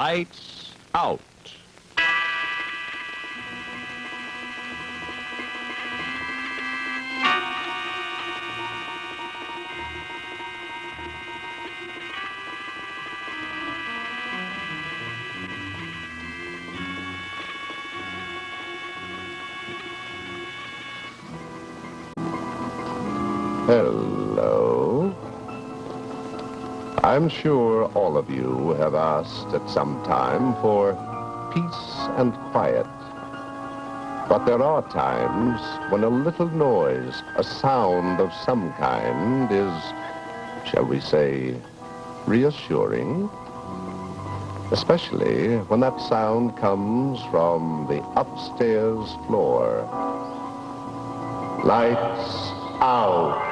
Lights out. Hello. I'm sure all of you have asked at some time for peace and quiet. But there are times when a little noise, a sound of some kind is, shall we say, reassuring. Especially when that sound comes from the upstairs floor. Lights out.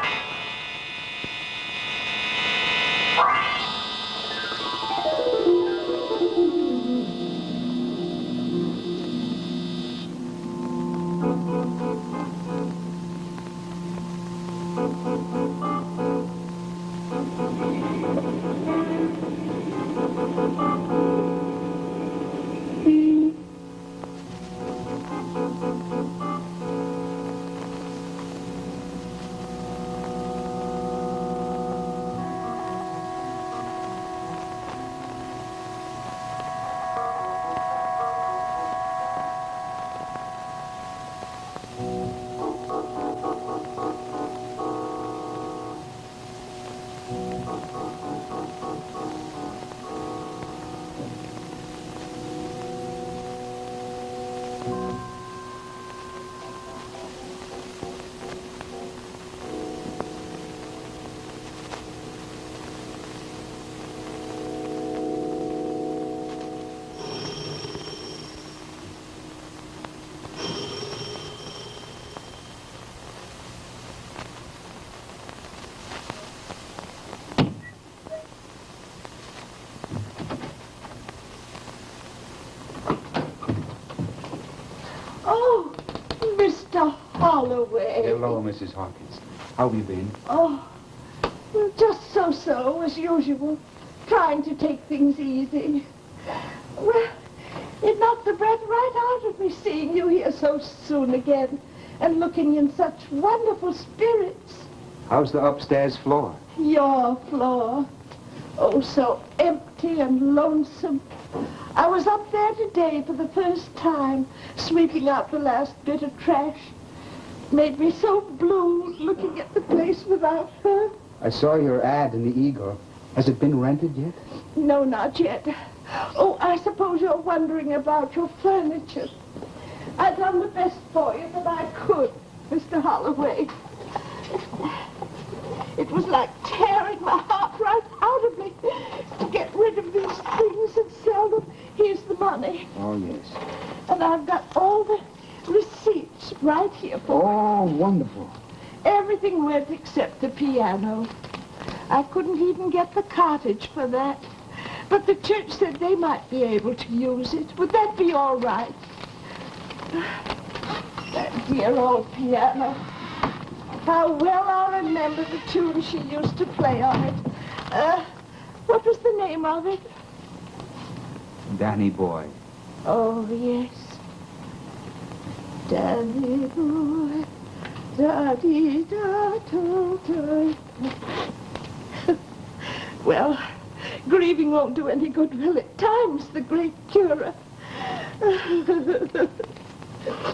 Hello, Mrs. Hawkins. How have you been? Oh, well, just so-so, as usual. Trying to take things easy. Well, it knocked the breath right out of me seeing you here so soon again and looking in such wonderful spirits. How's the upstairs floor? Your floor. Oh, so empty and lonesome. I was up there today for the first time, sweeping out the last bit of trash. Made me so blue looking at the place without her. I saw your ad in the Eagle. Has it been rented yet? No, not yet. Oh, I suppose you're wondering about your furniture. I've done the best for you that I could, Mr. Holloway. It was like tearing my heart right out of me to get rid of these things and sell them. Here's the money. Oh, yes. And I've got all the receipts right here for Oh, wonderful. everything went except the piano. I couldn't even get the cottage for that. But the church said they might be able to use it. Would that be all right? That dear old piano. How well I remember the tune she used to play on it. What was the name of it? Danny Boy. Oh, yes. Danny boy, da-dee-da-da-da. Well, grieving won't do any good, will it? Time's the great cure.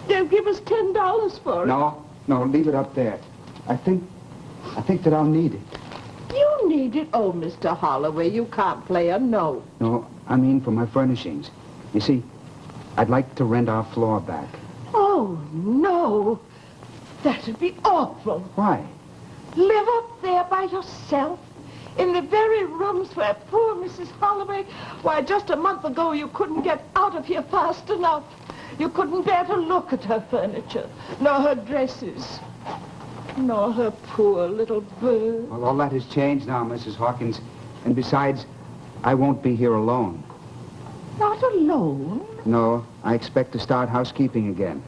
They'll give us $10 for it. No, leave it up there. I think that I'll need it. You need it? Oh, Mr. Holloway, you can't play a note. No, I mean for my furnishings. You see, I'd like to rent our floor back. Oh, no. That'd be awful. Why? Live up there by yourself? In the very rooms where poor Mrs. Holloway, why, just a month ago you couldn't get out of here fast enough. You couldn't bear to look at her furniture, nor her dresses, nor her poor little bird. Well, all that has changed now, Mrs. Hawkins. And besides, I won't be here alone. Not alone? No, I expect to start housekeeping again.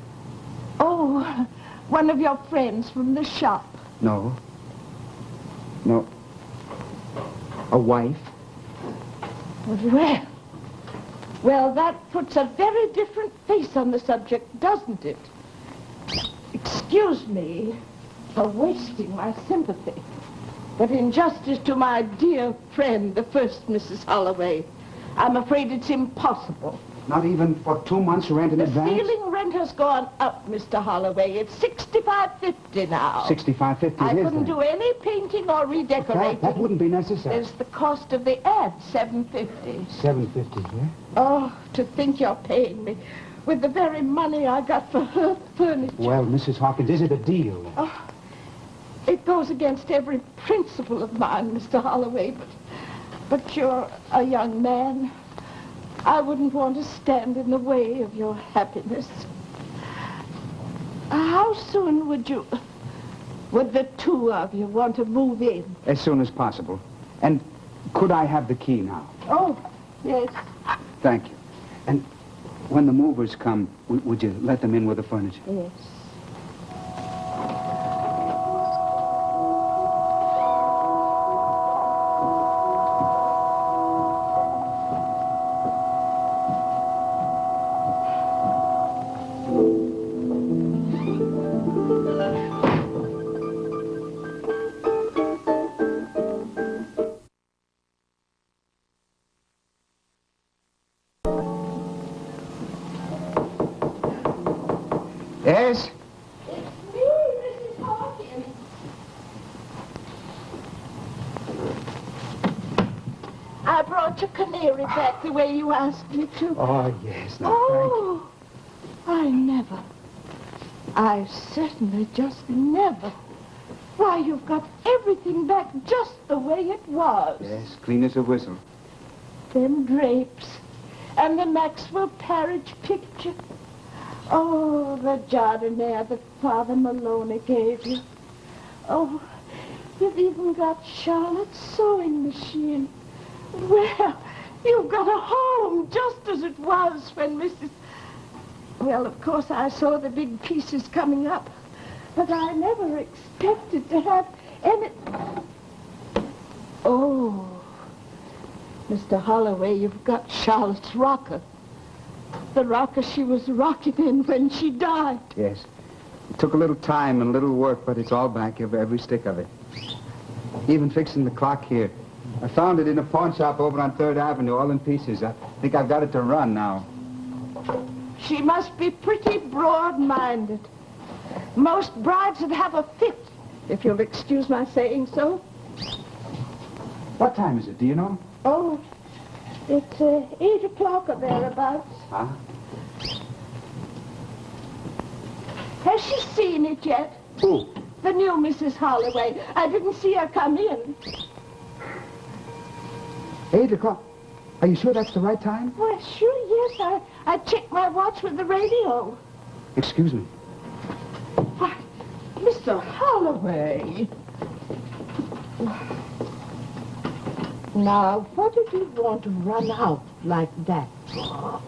Oh, one of your friends from the shop. No. A wife. Well, Well, that puts a very different face on the subject, doesn't it? Excuse me for wasting my sympathy, but in justice to my dear friend, the first Mrs. Holloway, I'm afraid it's impossible. Not even for 2 months' rent in advance? The ceiling rent has gone up, Mr. Holloway. It's $65.50 now. $65.50 I couldn't do any painting or redecorating. That wouldn't be necessary. There's the cost of the ad, $7.50. $7.50, yeah? Oh, to think you're paying me with the very money I got for her furniture. Well, Mrs. Hawkins, is it a deal? Oh, it goes against every principle of mine, Mr. Holloway, but you're a young man. I wouldn't want to stand in the way of your happiness. How soon would the two of you want to move in? As soon as possible. And could I have the key now? Oh, yes. Thank you. And when the movers come, would you let them in with the furniture? Yes. Yes? It's me, Mrs. Hawkins. I brought your canary back the way you asked me to. Oh, yes. Now, thank you. Oh, I certainly just never. Why, you've got everything back just the way it was. Yes, clean as a whistle. Them drapes and the Maxwell Parrish picture. Oh, the jardiniere that Father Maloney gave you. Oh, you've even got Charlotte's sewing machine. Well, you've got a home just as it was when Mrs. Well, of course, I saw the big pieces coming up, but I never expected to have any... Oh, Mr. Holloway, you've got Charlotte's rocker. The rocker she was rocking in when she died. Yes. It took a little time and a little work, but it's all back, every stick of it. Even fixing the clock here. I found it in a pawn shop over on 3rd Avenue, all in pieces. I think I've got it to run now. She must be pretty broad-minded. Most brides would have a fit, if you'll excuse my saying so. What time is it, do you know? Oh, it's 8 o'clock or thereabouts. Huh? Has she seen it yet? Who? The new Mrs. Holloway. I didn't see her come in. 8 o'clock. Are you sure that's the right time? Well, sure, yes. I checked my watch with the radio. Excuse me. Why, Mr. Holloway. Now, what did you want to run out like that for?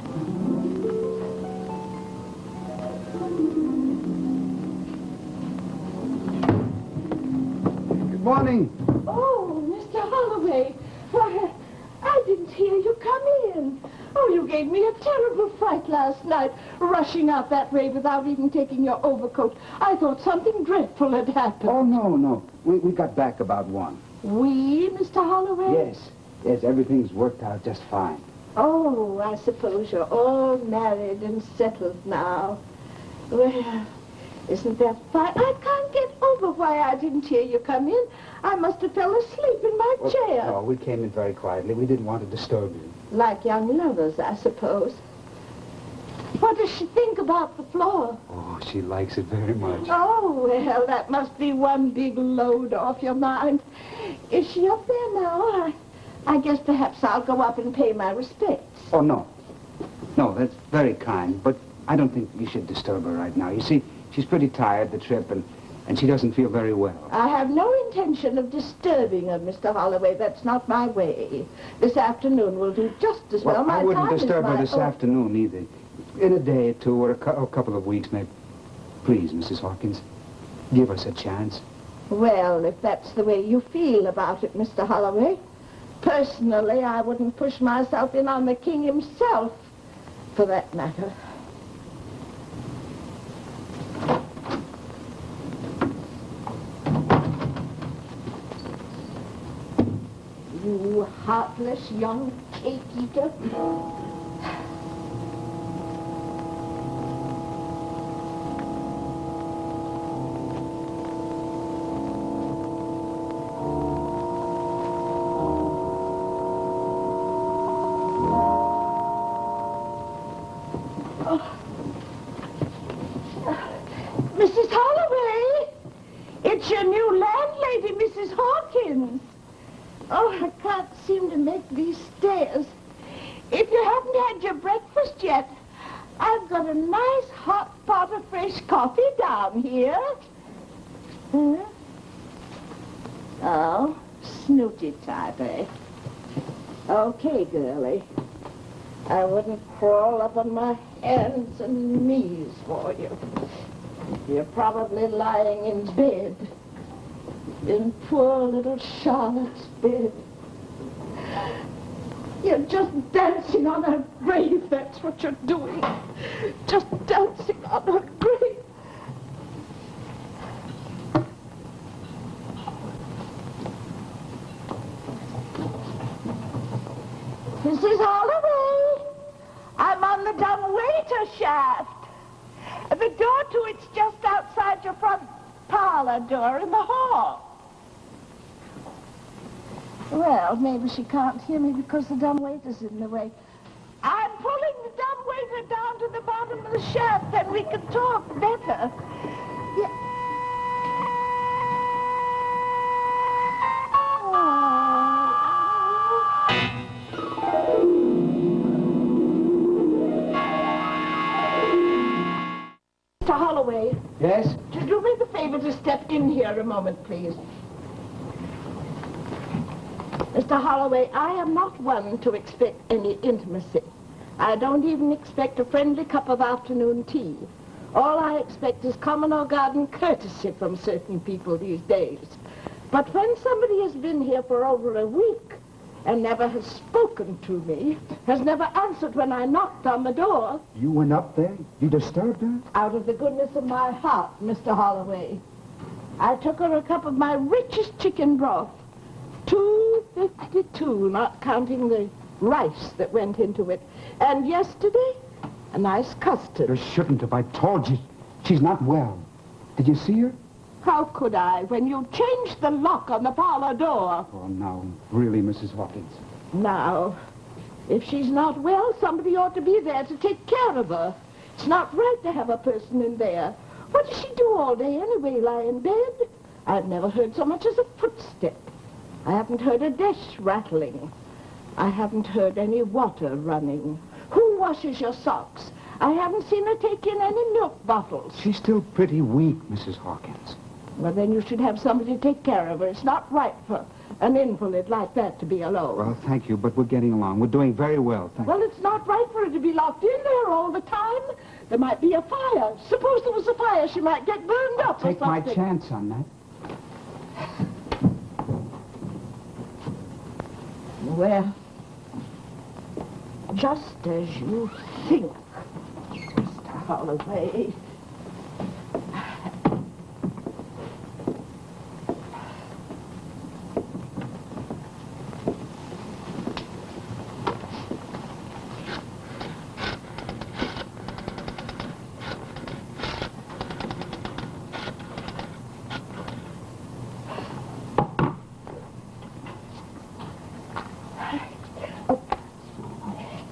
Good morning. Oh, Mr. Holloway. Why, I didn't hear you come in. Oh, you gave me a terrible fright last night, rushing out that way without even taking your overcoat. I thought something dreadful had happened. Oh, no. We got back about 1. We, Mr. Holloway? Yes, everything's worked out just fine. Oh, I suppose you're all married and settled now. Well, isn't that fine? I can't get over why I didn't hear you come in. I must have fell asleep in my chair. No, we came in very quietly. We didn't want to disturb you. Like young lovers, I suppose. What does she think about the floor? Oh, she likes it very much. Oh, well, that must be one big load off your mind. Is she up there now? I guess perhaps I'll go up and pay my respects. Oh, no. No, that's very kind, but I don't think you should disturb her right now. You see, she's pretty tired, the trip, and she doesn't feel very well. I have no intention of disturbing her, Mr. Holloway. That's not my way. This afternoon will do just as well. I wouldn't disturb her this afternoon either. In a day or two or a couple of weeks, maybe. Please, Mrs. Hawkins, give us a chance. Well, if that's the way you feel about it, Mr. Holloway, Personally, I wouldn't push myself in on the king himself, for that matter. You heartless young cake eater. Mrs. Holloway, it's your new landlady, Mrs. Hawkins. Oh, I can't seem to make these stairs. If you haven't had your breakfast yet, I've got a nice hot pot of fresh coffee down here. Huh? Oh, snooty type, eh? Okay, girlie. I wouldn't crawl up on my hands and knees for you. You're probably lying in bed. In poor little Charlotte's bed. You're just dancing on her grave, that's what you're doing. Just dancing on her grave. Mrs. Holloway, I'm on the dumbwaiter shaft. The door to it's just outside your front parlor door in the hall. Well, maybe she can't hear me because the dumbwaiter's in the way. I'm pulling the dumbwaiter down to the bottom of the shaft, then we can talk better. Yeah. Mr. Holloway. Yes? Do me the favor to step in here a moment, please. Mr. Holloway, I am not one to expect any intimacy. I don't even expect a friendly cup of afternoon tea. All I expect is common or garden courtesy from certain people these days. But when somebody has been here for over a week and never has spoken to me, has never answered when I knocked on the door... You went up there? You disturbed her? Out of the goodness of my heart, Mr. Holloway. I took her a cup of my richest chicken broth. $2.52, not counting the rice that went into it. And yesterday, a nice custard. You shouldn't have. I told you. She's not well. Did you see her? How could I, when you changed the lock on the parlor door? Oh, now, really, Mrs. Hawkins. Now, if she's not well, somebody ought to be there to take care of her. It's not right to have a person in there. What does she do all day anyway, lie in bed? I've never heard so much as a footstep. I haven't heard a dish rattling. I haven't heard any water running. Who washes your socks? I haven't seen her take in any milk bottles. She's still pretty weak, Mrs. Hawkins. Well, then you should have somebody to take care of her. It's not right for an invalid like that to be alone. Well, thank you, but we're getting along. We're doing very well, thank you. Well, it's not right for her to be locked in there all the time. There might be a fire. Suppose there was a fire, she might get burned up or Take my something. chance on that. Well, just as you think, Mr. Holloway.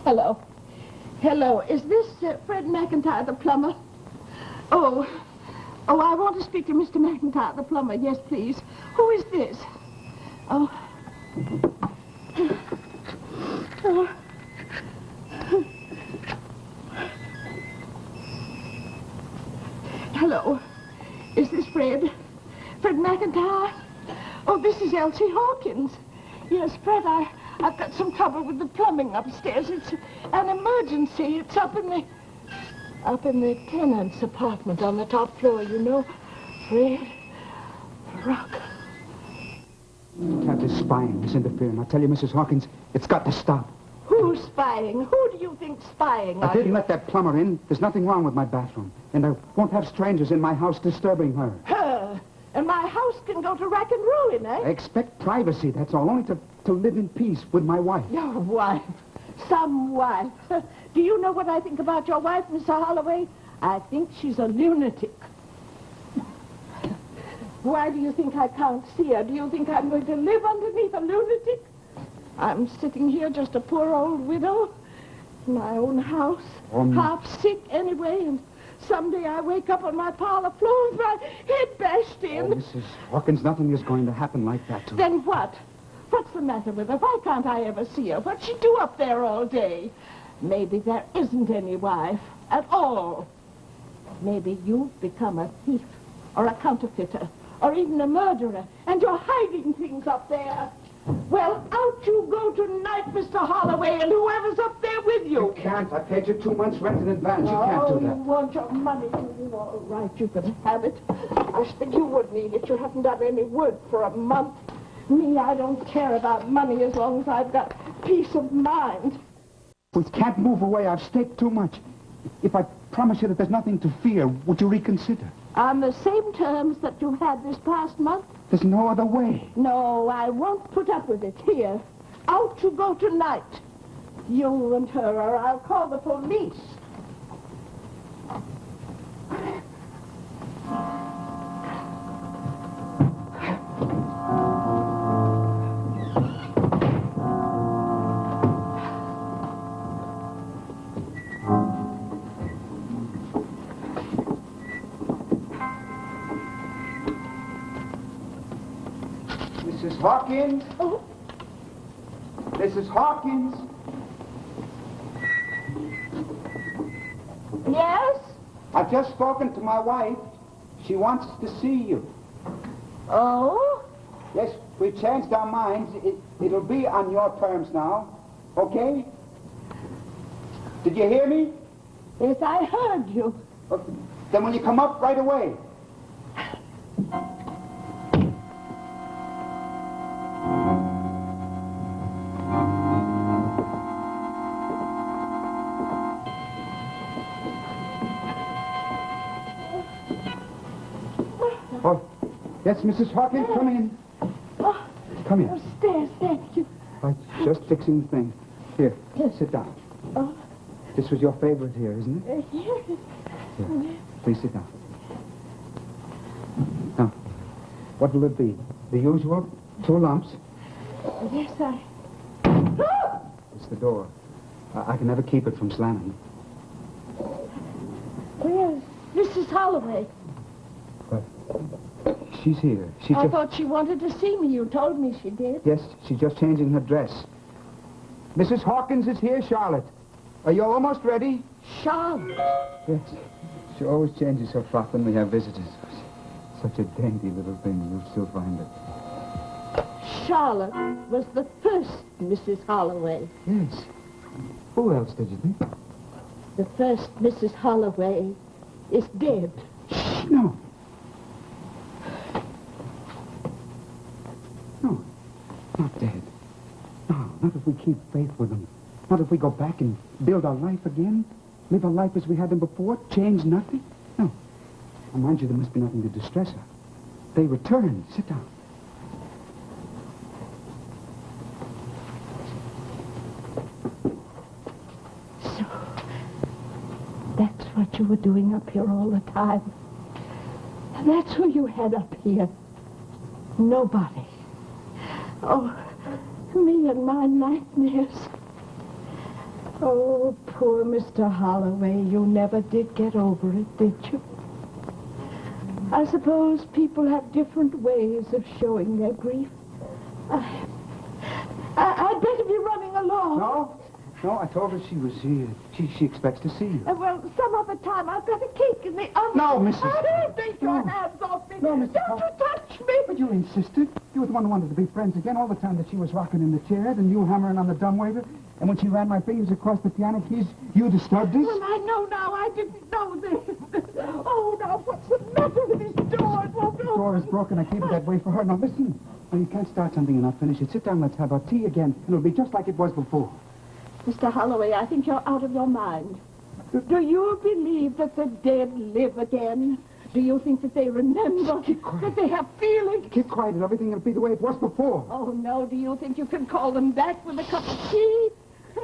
Hello. Hello. Is this Fred McIntyre, the plumber? Oh, I want to speak to Mr. McIntyre, the plumber. Yes, please. Who is this? Oh. Oh. Hello. Is this Fred? Fred McIntyre? Oh, this is Elsie Hawkins. Yes, Fred, I've got some trouble with the plumbing upstairs. It's an emergency. It's up in the tenant's apartment on the top floor, you know. Fred, rock. Cat is spying, is interfering. I tell you, Mrs. Hawkins, it's got to stop. Who's spying? Who do you think's spying? I didn't let that plumber in. There's nothing wrong with my bathroom. And I won't have strangers in my house disturbing her. Her? And my house can go to rack and ruin, eh? I expect privacy, that's all. Only to live in peace with my wife. Your wife. Some wife. Do you know what I think about your wife, Mr. Holloway? I think she's a lunatic. Why do you think I can't see her? Do you think I'm going to live underneath a lunatic? I'm sitting here just a poor old widow in my own house, half sick anyway, and someday I wake up on my parlor floor with my head bashed in. Oh, Mrs. Hawkins, nothing is going to happen like that to her. Then what? What's the matter with her? Why can't I ever see her? What'd she do up there all day? Maybe there isn't any wife at all. Maybe you've become a thief or a counterfeiter or even a murderer, and you're hiding things up there. Well, out you go tonight, Mr. Holloway, and whoever's up there with you. You can't. I paid you 2 months rent in advance. You can't do that. You want your money. All right, you can have it. I think you would need it. You haven't done any work for a month. Me, I don't care about money as long as I've got peace of mind. We can't move away. I've staked too much. If I promise you that there's nothing to fear, would you reconsider? On the same terms that you had this past month? There's no other way. No, I won't put up with it. Here, out you go tonight. You and her, or I'll call the police. Mrs. Hawkins? Oh. Mrs. Hawkins? Yes? I've just spoken to my wife. She wants to see you. Oh? Yes, we've changed our minds. It'll be on your terms now. Okay? Did you hear me? Yes, I heard you. Then will you come up right away? Oh, yes, Mrs. Hawkins, come in. Oh, Come here. Upstairs, thank you. I'm just fixing the thing. Here, sit down. Oh, This was your favorite here, isn't it? yes. Here, please sit down. Now, what will it be? The usual 2 lumps? Yes, I... It's the door. I can never keep it from slamming. Where's Mrs. Holloway? She's here. I thought she wanted to see me. You told me she did. Yes, she's just changing her dress. Mrs. Hawkins is here, Charlotte. Are you almost ready? Charlotte. Yes. She always changes her frock when we have visitors. Such a dainty little thing. You'll still find it. Charlotte was the first Mrs. Holloway. Yes. Who else did you think? The first Mrs. Holloway is dead. No. No. Not dead. No, not if we keep faith with them. Not if we go back and build our life again. Live our life as we had them before. Change nothing. No. Now, mind you, there must be nothing to distress her. They return. Sit down. So, that's what you were doing up here all the time. And that's who you had up here. Nobody. Oh, me and my nightmares. Oh, poor Mr. Holloway, you never did get over it, did you? I suppose people have different ways of showing their grief. I'd better be running along. No, I told her she was here. She expects to see you. Well, some other time. I've got a cake in the oven. No, Mrs. Oh, take your hands off me. No, Mrs. Don't you touch me. But you insisted. You were the one who wanted to be friends again all the time that she was rocking in the chair, and you hammering on the dumbwaiter. And when she ran my fingers across the piano keys, you disturbed us? Well, I know now. I didn't know this. Oh, now, what's the matter with this door? It won't open. The door is broken. I keep it that way for her. Now, listen. Now, you can't start something and not finish it. Sit down, let's have our tea again, and it'll be just like it was before. Mr. Holloway, I think you're out of your mind. Do you believe that the dead live again? Do you think that they remember? Keep quiet. That they have feelings? Keep quiet and everything will be the way it was before. Oh, no. Do you think you can call them back with a cup of tea?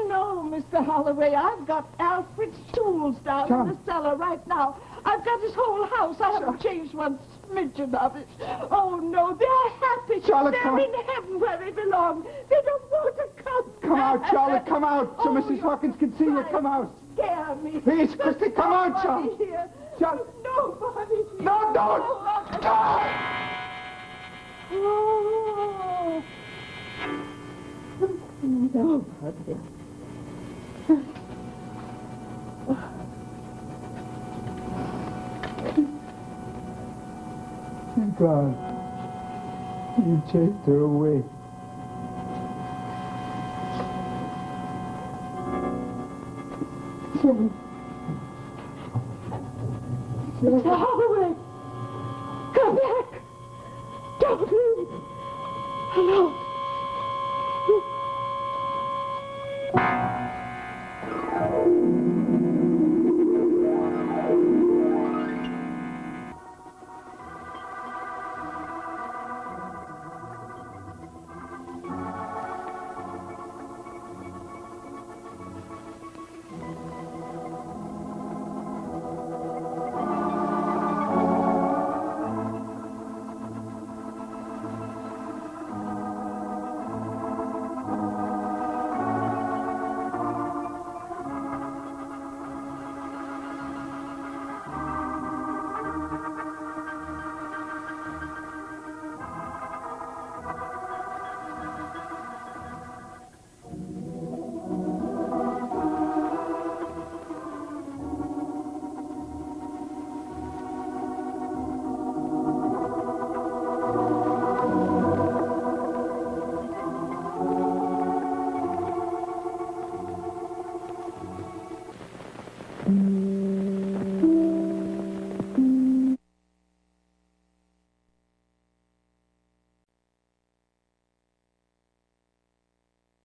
No, Mr. Holloway. I've got Alfred's tools down in the cellar right now. I've got his whole house. I haven't changed one smidgen of it. Oh, no. They're happy. Charlotte, they're in heaven where they belong. They don't want to come Come out, Charlotte. Come out so Mrs. Hawkins can see you. Come out. Scare me. Please, Christy, come out, Charlotte. Here. Charlotte. Nobody here. No, don't. Oh. Nobody. God, you chased her away. Mr. Holloway, come back. Don't leave. Hello.